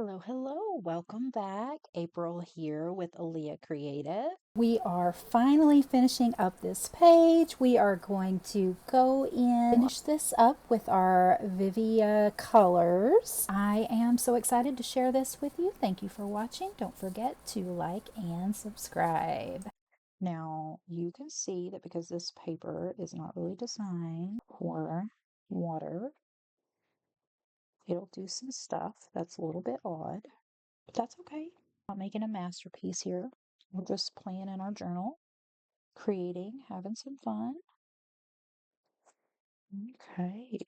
Hello, hello. Welcome back. April here with Alea Creative. We are finally finishing up this page. We are going to go in, finish this up with our Vivivia colors. I am so excited to share this with you. Thank you for watching. Don't forget to like and subscribe. Now, you can see that because this paper is not really designed for water, it'll do some stuff that's a little bit odd. But that's okay. Not making a masterpiece here. We're just playing in our journal, creating, having some fun. Okay.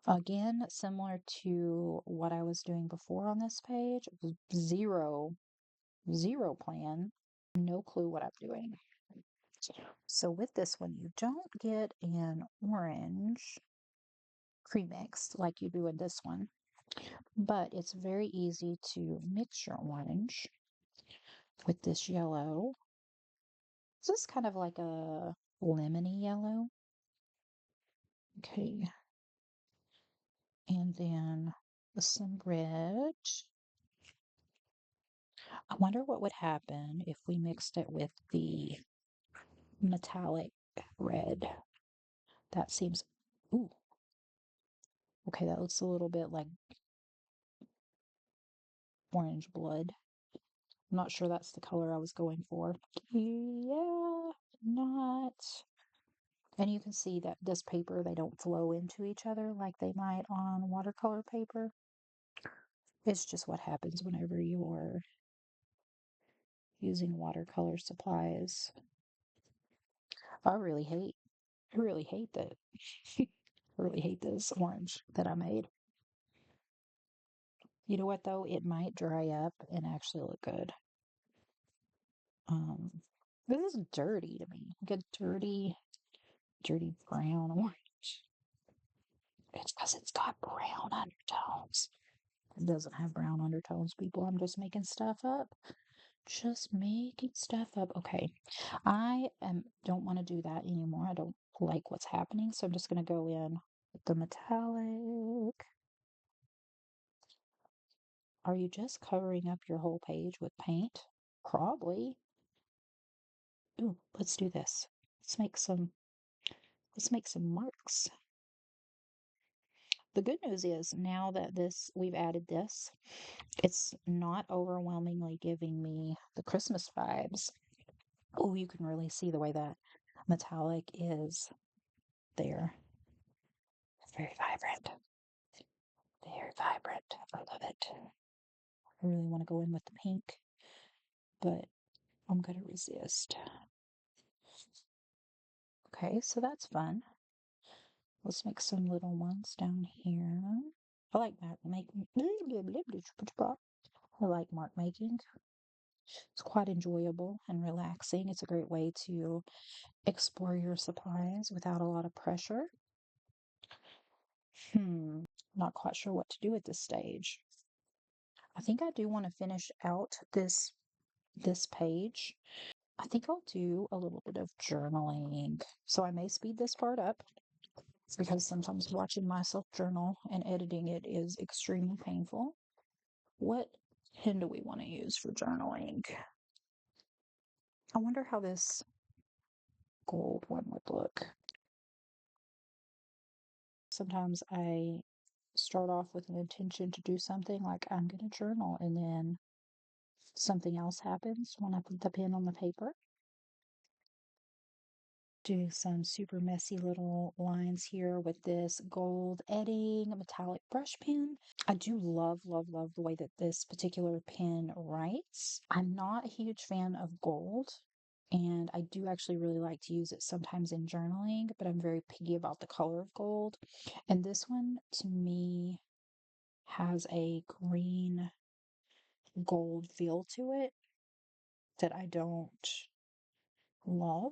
Again, similar to what I was doing before on this page, zero plan, no clue what I'm doing. So with this one, you don't get an orange pre-mixed like you do in this one, but it's very easy to mix your orange with this yellow. This is kind of like a lemony yellow. Okay. And then some red. I wonder what would happen if we mixed it with the metallic red. That seems, ooh, okay, that looks a little bit like orange blood. I'm not sure that's the color I was going for. Yeah, not. And you can see that this paper, they don't flow into each other like they might on watercolor paper. It's just what happens whenever you are using watercolor supplies. I really hate, I really hate that. I really hate this orange that I made. You know what though? It might dry up and actually look good. Um, this is dirty to me. Like a dirty brown orange. It's because it's got brown undertones. It doesn't have brown undertones, people. I'm just making stuff up. Just making stuff up. Okay. Don't want to do that anymore. I don't like what's happening, so I'm just gonna go in with the metallic. Are you just covering up your whole page with paint? Probably. Ooh, let's do this. Let's make some marks. The good news is now that we've added this, it's not overwhelmingly giving me the Christmas vibes. Oh, you can really see the way that metallic is there. Very vibrant. Very vibrant. I love it. I really want to go in with the pink, but I'm going to resist. Okay, so that's fun. Let's make some little ones down here. I like mark making. I like mark making. It's quite enjoyable and relaxing. It's a great way to explore your supplies without a lot of pressure. Not quite sure what to do at this stage. I think I do want to finish out this page. I think I'll do a little bit of journaling. So I may speed this part up because sometimes watching myself journal and editing it is extremely painful. What pen do we want to use for journaling? I wonder how this gold one would look. Sometimes I start off with an intention to do something like I'm going to journal, and then something else happens when I put the pen on the paper. Do some super messy little lines here with this gold edding metallic brush pen. I do love the way that this particular pen writes. I'm not a huge fan of gold, and I do actually really like to use it sometimes in journaling, but I'm very picky about the color of gold. And this one, to me, has a green gold feel to it that I don't love,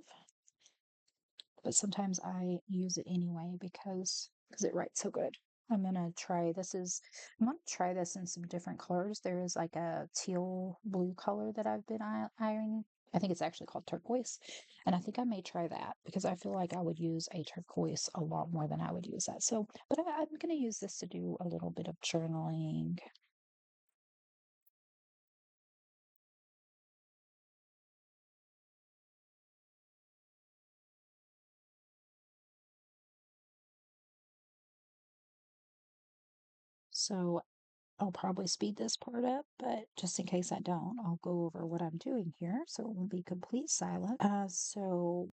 but sometimes I use it anyway because it writes so good. I'm gonna try this in some different colors. There is like a teal blue color that I've been ironing. I think it's actually called turquoise. And I think I may try that because I feel like I would use a turquoise a lot more than I would use that. So, but I'm going to use this to do a little bit of journaling. So I'll probably speed this part up, but just in case I don't, I'll go over what I'm doing here so it won't be complete silence. So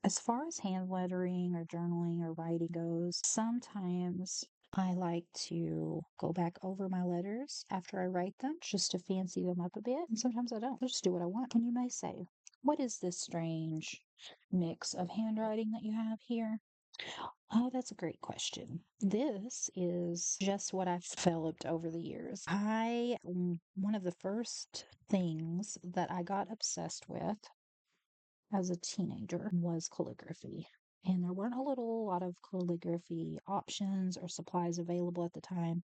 as far as hand lettering or journaling or writing goes, sometimes I like to go back over my letters after I write them just to fancy them up a bit. And sometimes I don't. I just do what I want. And you may say, what is this strange mix of handwriting that you have here? Oh, that's a great question. This is just what I've developed over the years. One of the first things that I got obsessed with as a teenager was calligraphy. And there weren't a lot of calligraphy options or supplies available at the time.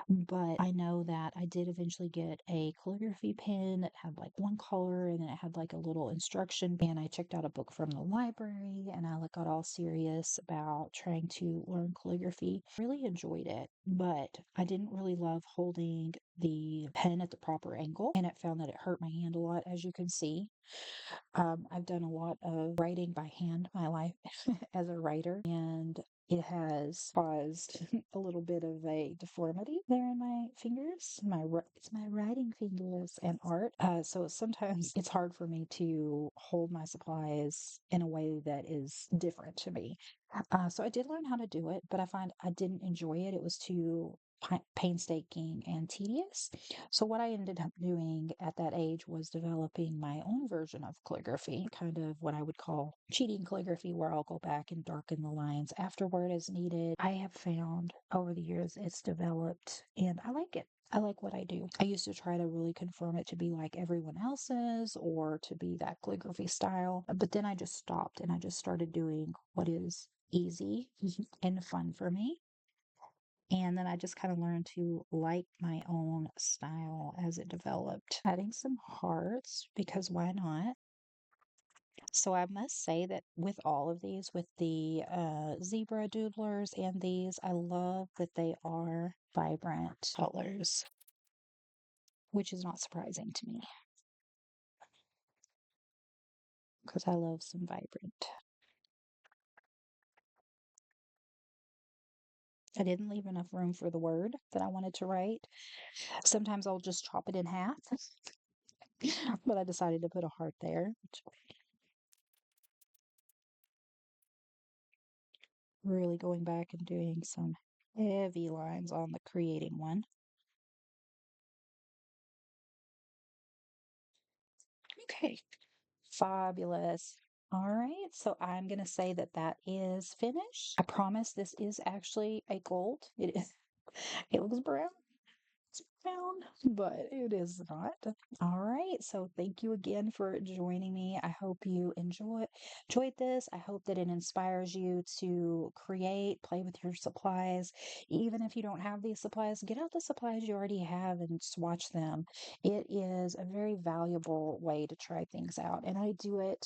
But I know that I did eventually get a calligraphy pen that had like one color and then it had like a little instruction. And I checked out a book from the library and I got all serious about trying to learn calligraphy. Really enjoyed it, but I didn't really love holding the pen at the proper angle. And it found that it hurt my hand a lot, as you can see. I've done a lot of writing by hand my life as a writer, and it has caused a little bit of a deformity there in my fingers. It's my writing fingers and art. So sometimes it's hard for me to hold my supplies in a way that is different to me. So I did learn how to do it, but I find I didn't enjoy it. It was too painstaking and tedious. So what I ended up doing at that age was developing my own version of calligraphy, kind of what I would call cheating calligraphy, where I'll go back and darken the lines afterward as needed. I have found over the years it's developed and I like it. I like what I do. I used to try to really conform it to be like everyone else's or to be that calligraphy style, but then I just stopped and I just started doing what is easy and fun for me. And then I just kind of learned to like my own style as it developed. Adding some hearts because why not? So I must say that with all of these, with the zebra doodlers and these, I love that they are vibrant colors, which is not surprising to me because I love some vibrant. I didn't leave enough room for the word that I wanted to write. Sometimes I'll just chop it in half, but I decided to put a heart there. Really going back and doing some heavy lines on the creating one. Okay, fabulous. All right, so I'm going to say that that is finished. I promise this is actually a gold. It is. It looks brown. Found, but it is not. All right. So thank you again for joining me. I hope you enjoyed this. I hope that it inspires you to create, play with your supplies. Even if you don't have these supplies, get out the supplies you already have and swatch them. It is a very valuable way to try things out. And I do it